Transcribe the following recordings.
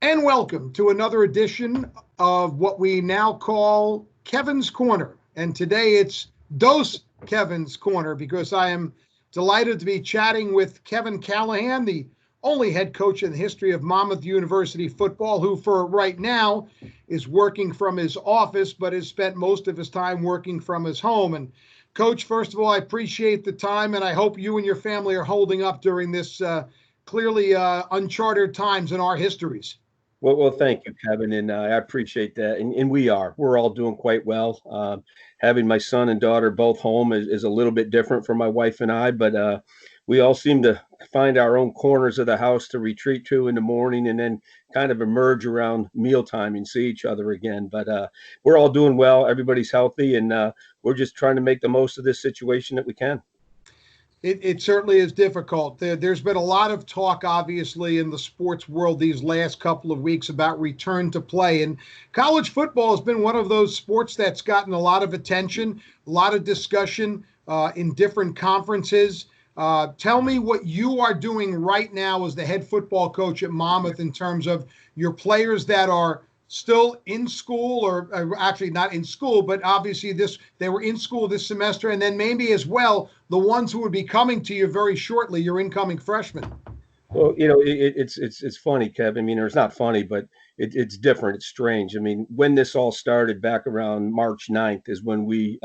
And welcome to another edition of what we now call Kevin's Corner. And today it's Dos Kevin's Corner because I am delighted to be chatting with Kevin Callahan, the only head coach in the history of Monmouth University football, who for right now is working from his office, but has spent most of his time working from his home. And Coach, first of all, I appreciate the time, and I hope you and your family are holding up during this clearly uncharted times in our histories. Well, thank you, Kevin, and I appreciate that. And we're all doing quite well. Having my son and daughter both home is a little bit different for my wife and I, but we all seem to find our own corners of the house to retreat to in the morning, and then kind of emerge around mealtime and see each other again. But we're all doing well. Everybody's healthy, and we're just trying to make the most of this situation that we can. It certainly is difficult. There's been a lot of talk, obviously, in the sports world these last couple of weeks about return to play. And college football has been one of those sports that's gotten a lot of attention, a lot of discussion in different conferences. Tell me what you are doing right now as the head football coach at Monmouth in terms of your players that are still in school, or actually not in school, but obviously they were in school this semester, and then maybe as well the ones who would be coming to you very shortly, your incoming freshmen. Well, it's funny, Kevin. I mean, it's not funny, but it's different. It's strange. I mean, when this all started back around March 9th is when we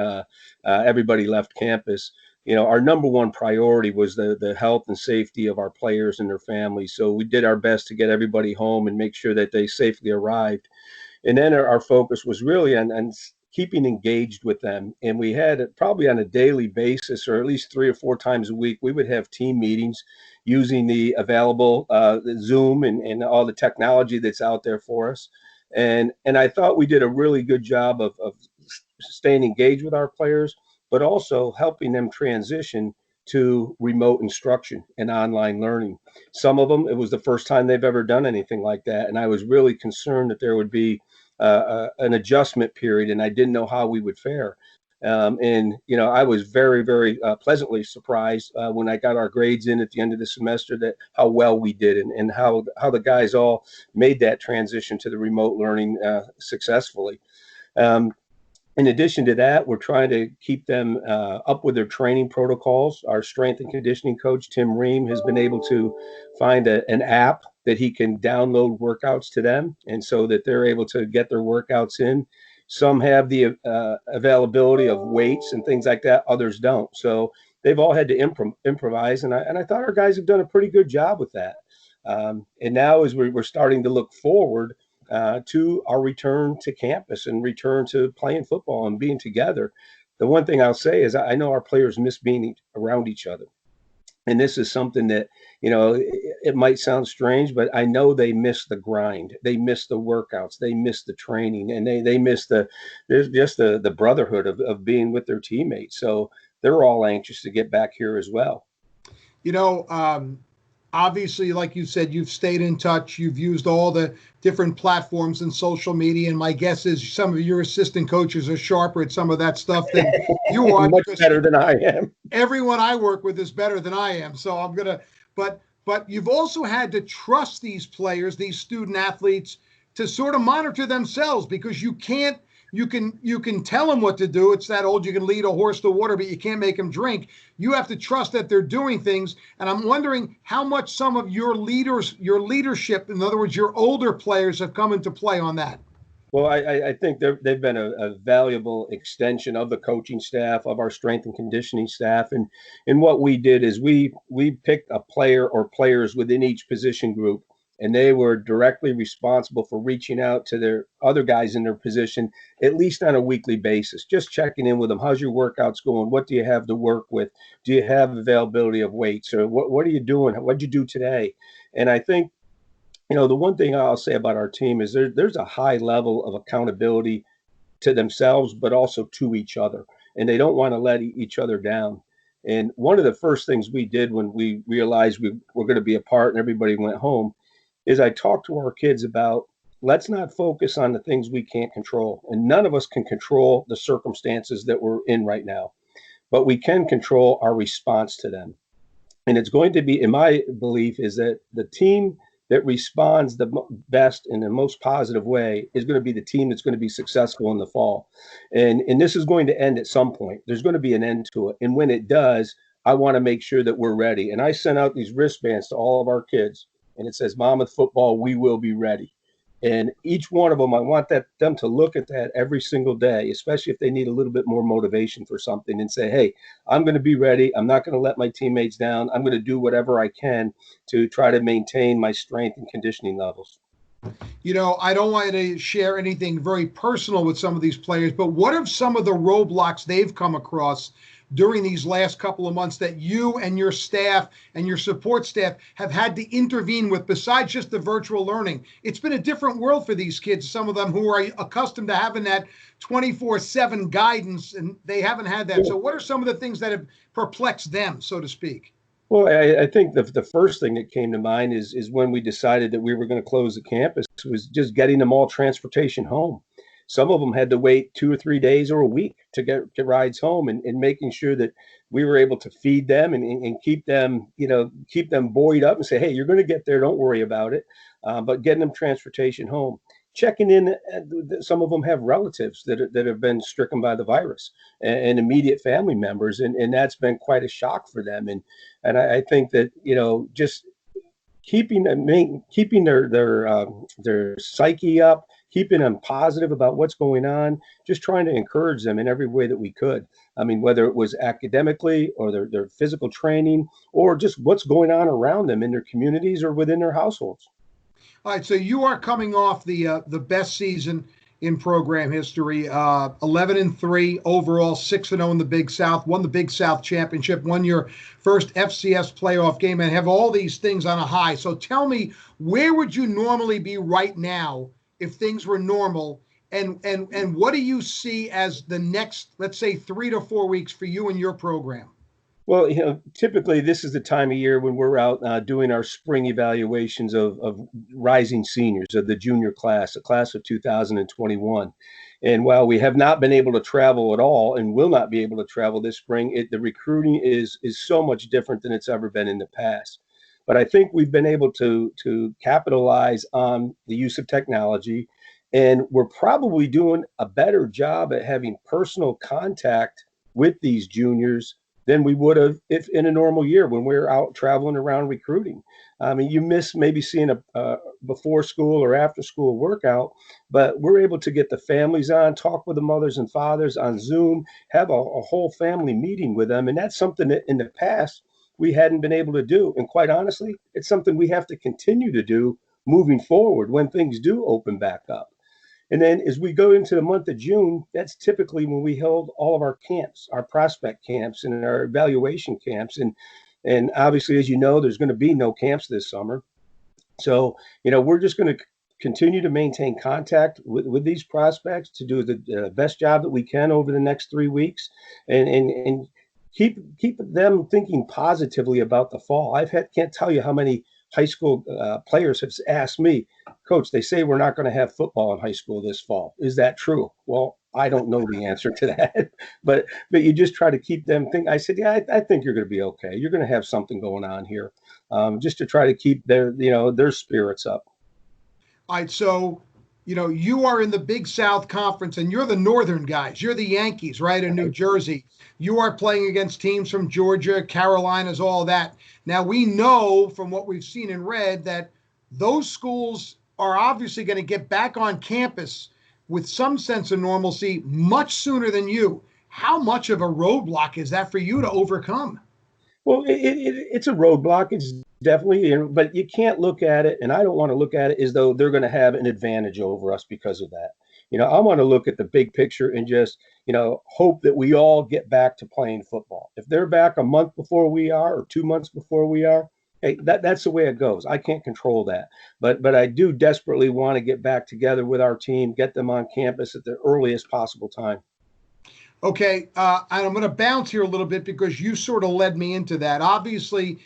everybody left campus. Our number one priority was the health and safety of our players and their families. So we did our best to get everybody home and make sure that they safely arrived. And then our focus was really on keeping engaged with them. And we had probably on a daily basis, or at least 3 or 4 times a week, we would have team meetings using the available Zoom and all the technology that's out there for us. And I thought we did a really good job of staying engaged with our players, but also helping them transition to remote instruction and online learning. Some of them, it was the first time they've ever done anything like that. And I was really concerned that there would be an adjustment period, and I didn't know how we would fare. I was very, very pleasantly surprised when I got our grades in at the end of the semester that how well we did, and how the guys all made that transition to the remote learning successfully. In addition to that, we're trying to keep them up with their training protocols. Our strength and conditioning coach, Tim Ream, has been able to find an app that he can download workouts to them, and so that they're able to get their workouts in. Some have the availability of weights and things like that. Others don't. So they've all had to improvise, and I thought our guys have done a pretty good job with that. And now as we're starting to look forward to our return to campus and return to playing football and being together. The one thing I'll say is I know our players miss being around each other. And this is something that, it might sound strange, but I know they miss the grind. They miss the workouts. They miss the training, and they miss the brotherhood of being with their teammates. So they're all anxious to get back here as well. Obviously, like you said, you've stayed in touch. You've used all the different platforms and social media. And my guess is some of your assistant coaches are sharper at some of that stuff than you are. Much better than I am. Everyone I work with is better than I am. So I'm going to, but you've also had to trust these players, these student athletes, to sort of monitor themselves, because you can tell them what to do. It's that old, you can lead a horse to water, but you can't make him drink. You have to trust that they're doing things. And I'm wondering how much some of your leadership, in other words, your older players, have come into play on that. Well, I think they've been a valuable extension of the coaching staff, of our strength and conditioning staff. And what we did is we picked a player or players within each position group, and they were directly responsible for reaching out to their other guys in their position, at least on a weekly basis, just checking in with them. How's your workouts going? What do you have to work with? Do you have availability of weights? Or what are you doing? What'd you do today? And I think, the one thing I'll say about our team is there's a high level of accountability to themselves, but also to each other. And they don't want to let each other down. And one of the first things we did when we realized we were going to be apart and everybody went home is I talked to our kids about, let's not focus on the things we can't control. And none of us can control the circumstances that we're in right now, but we can control our response to them. And it's going to be, in my belief, is that the team that responds the best in the most positive way is going to be the team that's going to be successful in the fall. And this is going to end at some point. There's going to be an end to it. And when it does, I want to make sure that we're ready. And I sent out these wristbands to all of our kids, and it says, Monmouth football, we will be ready. And each one of them, I want them to look at that every single day, especially if they need a little bit more motivation for something, and say, hey, I'm going to be ready. I'm not going to let my teammates down. I'm going to do whatever I can to try to maintain my strength and conditioning levels. You know, I don't want to share anything very personal with some of these players, but what are some of the roadblocks they've come across during these last couple of months that you and your staff and your support staff have had to intervene with, besides just the virtual learning? It's been a different world for these kids, some of them who are accustomed to having that 24/7 guidance, and they haven't had that. So what are some of the things that have perplexed them, so to speak? Well, I think the first thing that came to mind is when we decided that we were going to close the campus was just getting them all transportation home. Some of them had to wait 2 or 3 days or a week to get rides home, and making sure that we were able to feed them and keep them, keep them buoyed up and say, hey, you're going to get there. Don't worry about it. But getting them transportation home. Checking in, some of them have relatives that have been stricken by the virus, and immediate family members, and that's been quite a shock for them. And I think that, just keeping their psyche up, keeping them positive about what's going on, just trying to encourage them in every way that we could. I mean, whether it was academically or their physical training, or just what's going on around them in their communities or within their households. All right, so you are coming off the best season in program history, 11-3 overall, 6-0 in the Big South, won the Big South Championship, won your first FCS playoff game, and have all these things on a high. So tell me, where would you normally be right now if things were normal? And what do you see as the next, let's say, 3 to 4 weeks for you and your program? Well, typically this is the time of year when we're out doing our spring evaluations of rising seniors, of the junior class, the class of 2021. And while we have not been able to travel at all and will not be able to travel this spring, the recruiting is so much different than it's ever been in the past. But I think we've been able to capitalize on the use of technology, and we're probably doing a better job at having personal contact with these juniors than we would have if in a normal year when we're out traveling around recruiting. I mean, you miss maybe seeing a before school or after school workout, but we're able to get the families on, talk with the mothers and fathers on Zoom, have a whole family meeting with them. And that's something that in the past we hadn't been able to do. And quite honestly, it's something we have to continue to do moving forward when things do open back up. And then as we go into the month of June, that's typically when we held all of our camps, our prospect camps and our evaluation camps. And obviously, as you know, there's going to be no camps this summer. So, we're just going to continue to maintain contact with these prospects to do the best job that we can over the next 3 weeks, and keep them thinking positively about the fall. Can't tell you how many high school players have asked me, Coach, they say we're not going to have football in high school this fall. Is that true? Well, I don't know the answer to that, but you just try to keep them thinking. I said, yeah, I think you're going to be okay. You're going to have something going on here, just to try to keep their spirits up. All right, so you are in the Big South Conference, and you're the Northern guys. You're the Yankees, right, in New Jersey. You are playing against teams from Georgia, Carolinas, all that. Now, we know from what we've seen and read that those schools are obviously going to get back on campus with some sense of normalcy much sooner than you. How much of a roadblock is that for you to overcome? Well, it's a roadblock. It's definitely, but you can't look at it, and I don't want to look at it as though they're going to have an advantage over us because of that. I want to look at the big picture and just, hope that we all get back to playing football. If they're back a month before we are or 2 months before we are, hey, that's the way it goes. I can't control that. But I do desperately want to get back together with our team, get them on campus at the earliest possible time. Okay, and I'm going to bounce here a little bit because you sort of led me into that. Obviously,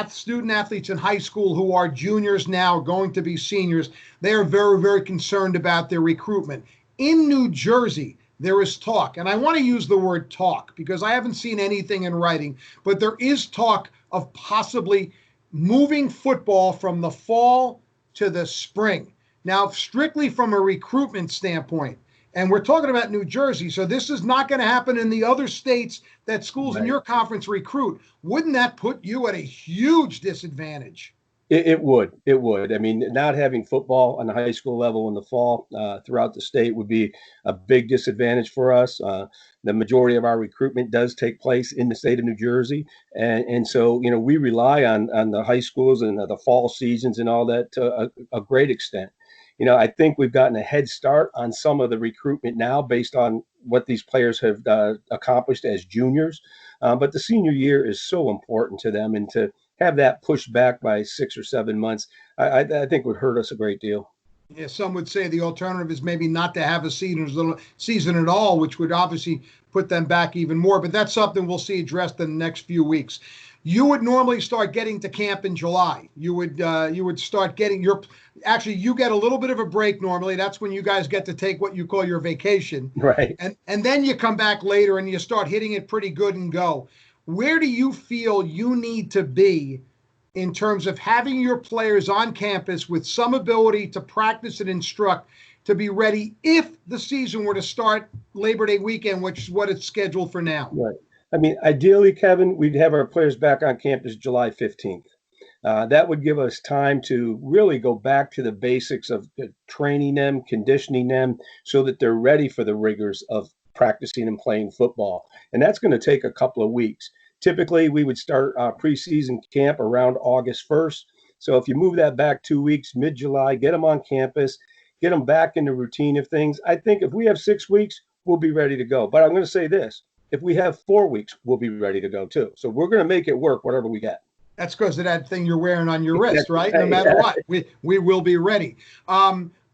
student athletes in high school who are juniors now, going to be seniors, they are very, very concerned about their recruitment. In New Jersey, there is talk, and I want to use the word talk because I haven't seen anything in writing, but there is talk of possibly moving football from the fall to the spring. Now, strictly from a recruitment standpoint, and we're talking about New Jersey, so this is not going to happen in the other states that schools in Right. your conference recruit. Wouldn't that put you at a huge disadvantage? It would. It would. I mean, not having football on the high school level in the fall throughout the state would be a big disadvantage for us. The majority of our recruitment does take place in the state of New Jersey, and so we rely on the high schools and the fall seasons and all that to a great extent. I think we've gotten a head start on some of the recruitment now based on what these players have accomplished as juniors. But the senior year is so important to them, and to have that pushed back by 6 or 7 months, I think would hurt us a great deal. Yeah, some would say the alternative is maybe not to have a season at all, which would obviously put them back even more. But that's something we'll see addressed in the next few weeks. You would normally start getting to camp in July. You would start getting your. Actually, you get a little bit of a break normally. That's when you guys get to take what you call your vacation, Right. and then you come back later and you start hitting it pretty good and go. Where do you feel you need to be in terms of having your players on campus with some ability to practice and instruct to be ready if the season were to start Labor Day weekend, which is what it's scheduled for now? Right. I mean, ideally, Kevin, we'd have our players back on campus July 15th. That would give us time to really go back to the basics of training them, conditioning them, so that they're ready for the rigors of practicing and playing football. And that's going to take a couple of weeks. Typically, we would start preseason camp around August 1st. So if you move that back 2 weeks, mid-July, get them on campus, get them back in the routine of things. I think if we have 6 weeks, we'll be ready to go. But I'm going to say this. If we have 4 weeks, we'll be ready to go too. So we're going to make it work, whatever we get. That's because of that thing you're wearing on your wrist, right? No Right, matter yeah. what, we will be ready.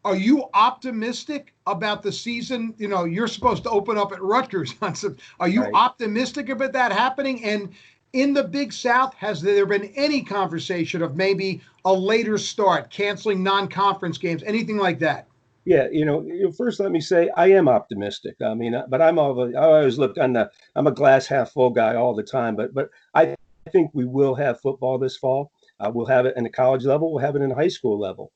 Are you optimistic about the season? You're supposed to open up at Rutgers on some. Are you Right. optimistic about that happening? And in the Big South, has there been any conversation of maybe a later start, canceling non-conference games, anything like that? Yeah, first let me say I am optimistic. I mean, but I always look on the. I'm a glass half full guy all the time. But I think we will have football this fall. We'll have it in the college level. We'll have it in the high school level.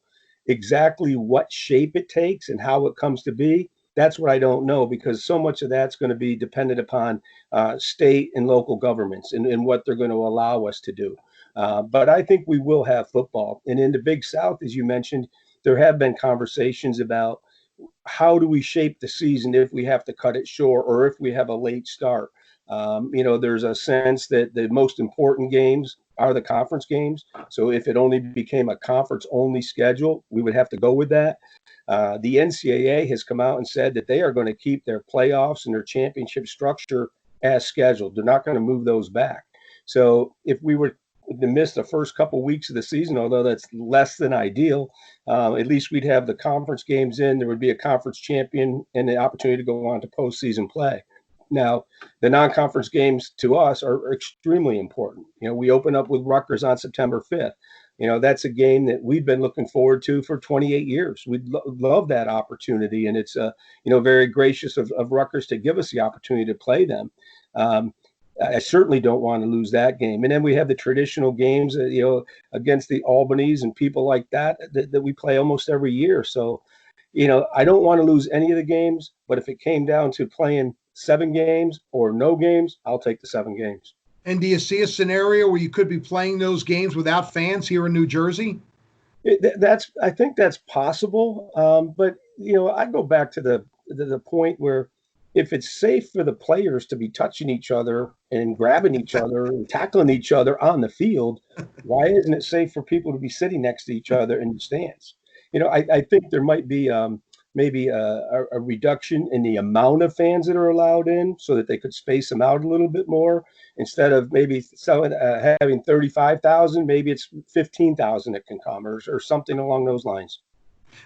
Exactly what shape it takes and how it comes to be, that's what I don't know, because so much of that's going to be dependent upon state and local governments and what they're going to allow us to do. But I think we will have football. And in the Big South, as you mentioned, there have been conversations about how do we shape the season if we have to cut it short or if we have a late start. There's a sense that the most important games are the conference games. So if it only became a conference only schedule, we would have to go with that. The NCAA has come out and said that they are going to keep their playoffs and their championship structure as scheduled. They're not going to move those back. So if we were to miss the first couple of weeks of the season, although that's less than ideal, at least we'd have the conference games in. There would be a conference champion and the opportunity to go on to postseason play. Now, the non-conference games to us are extremely important. We open up with Rutgers on September 5th. That's a game that we've been looking forward to for 28 years. We'd love that opportunity, and it's very gracious of Rutgers to give us the opportunity to play them. I certainly don't want to lose that game. And then we have the traditional games, against the Albanys and people like that we play almost every year. So, I don't want to lose any of the games, but if it came down to playing 7 games or no games, I'll take the 7 games. And do you see a scenario where you could be playing those games without fans here in New Jersey? I think that's possible. But I go back to the point where if it's safe for the players to be touching each other and grabbing each other and tackling each other on the field, why isn't it safe for people to be sitting next to each other in the stands? I think there might be maybe a reduction in the amount of fans that are allowed in so that they could space them out a little bit more. Instead of maybe having 35,000, maybe it's 15,000 that can come, or something along those lines.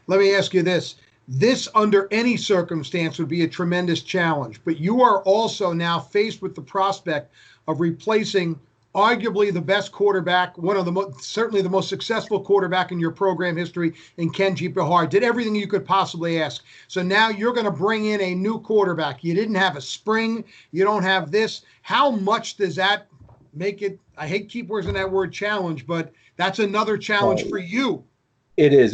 Let me ask you this. This, under any circumstance, would be a tremendous challenge, but you are also now faced with the prospect of replacing arguably the best quarterback, one of the certainly the most successful quarterback in your program history, in Kenji Bahar. Did everything you could possibly ask. So now you're going to bring in a new quarterback. You didn't have a spring. You don't have this. How much does that make it, I hate keep using that word challenge, but that's another challenge for you. It is.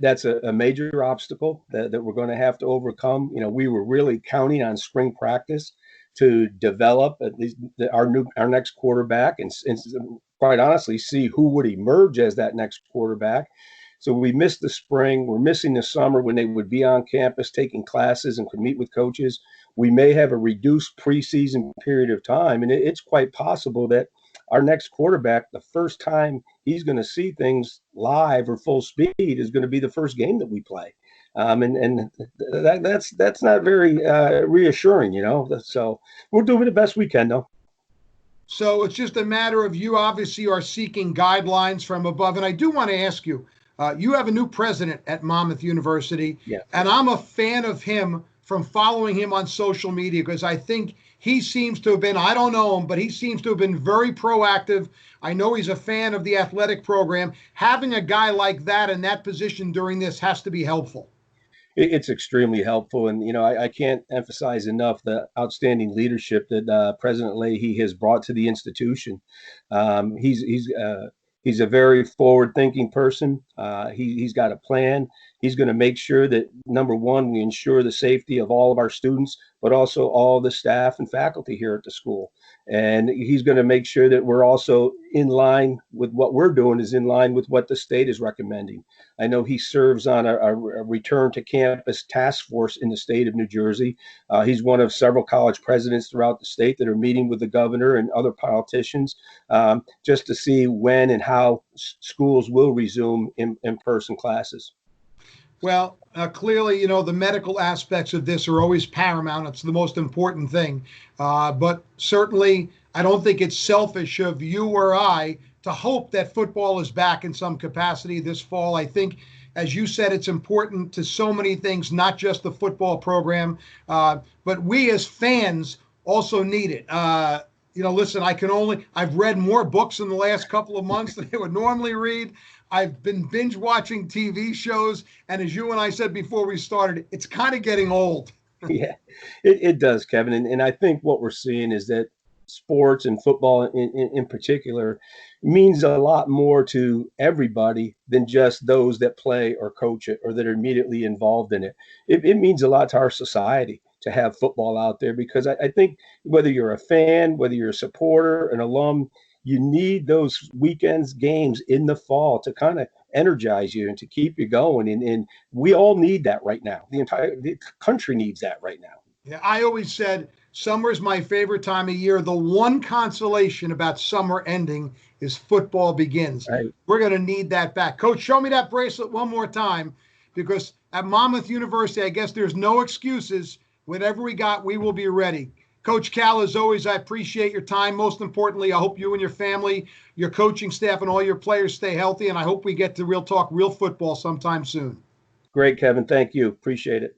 That's a major obstacle that we're going to have to overcome. We were really counting on spring practice to develop at least our next quarterback, and quite honestly, see who would emerge as that next quarterback. So we missed the spring. We're missing the summer when they would be on campus taking classes and could meet with coaches. We may have a reduced preseason period of time, and it's quite possible that our next quarterback, the first time he's going to see things live or full speed, is going to be the first game that we play. And that's not very reassuring, So we're doing the best we can, though. So it's just a matter of, you obviously are seeking guidelines from above. And I do want to ask you, you have a new president at Monmouth University, Yeah. and I'm a fan of him from following him on social media, because I think he seems to have been, I don't know him, but he seems to have been very proactive. I know he's a fan of the athletic program. Having a guy like that in that position during this has to be helpful. It's extremely helpful. And, I can't emphasize enough the outstanding leadership that President Leahy has brought to the institution. He's a very forward-thinking person. He's got a plan. He's going to make sure that, number one, we ensure the safety of all of our students, but also all the staff and faculty here at the school. And he's going to make sure that we're also in line with what we're doing, is in line with what the state is recommending. I know he serves on a return to campus task force in the state of New Jersey. He's one of several college presidents throughout the state that are meeting with the governor and other politicians just to see when and how schools will resume in-person classes. Well, clearly, the medical aspects of this are always paramount. It's the most important thing. But certainly, I don't think it's selfish of you or I to hope that football is back in some capacity this fall. I think, as you said, it's important to so many things, not just the football program, but we as fans also need it. Listen, I've read more books in the last couple of months than I would normally read. I've been binge watching TV shows. And as you and I said before we started, it's kind of getting old. Yeah, it does, Kevin. And I think what we're seeing is that sports and football in particular means a lot more to everybody than just those that play or coach it or that are immediately involved in it. It means a lot to our society to have football out there, because I think whether you're a fan, whether you're a supporter, an alum, you need those weekends games in the fall to kind of energize you and to keep you going. And we all need that right now. The country needs that right now. Yeah, I always said summer is my favorite time of year. The one consolation about summer ending is football begins. Right. We're going to need that back. Coach, show me that bracelet one more time, because at Monmouth University, I guess there's no excuses. Whatever we got, we will be ready. Coach Cal, as always, I appreciate your time. Most importantly, I hope you and your family, your coaching staff, and all your players stay healthy. And I hope we get to real talk, real football sometime soon. Great, Kevin. Thank you. Appreciate it.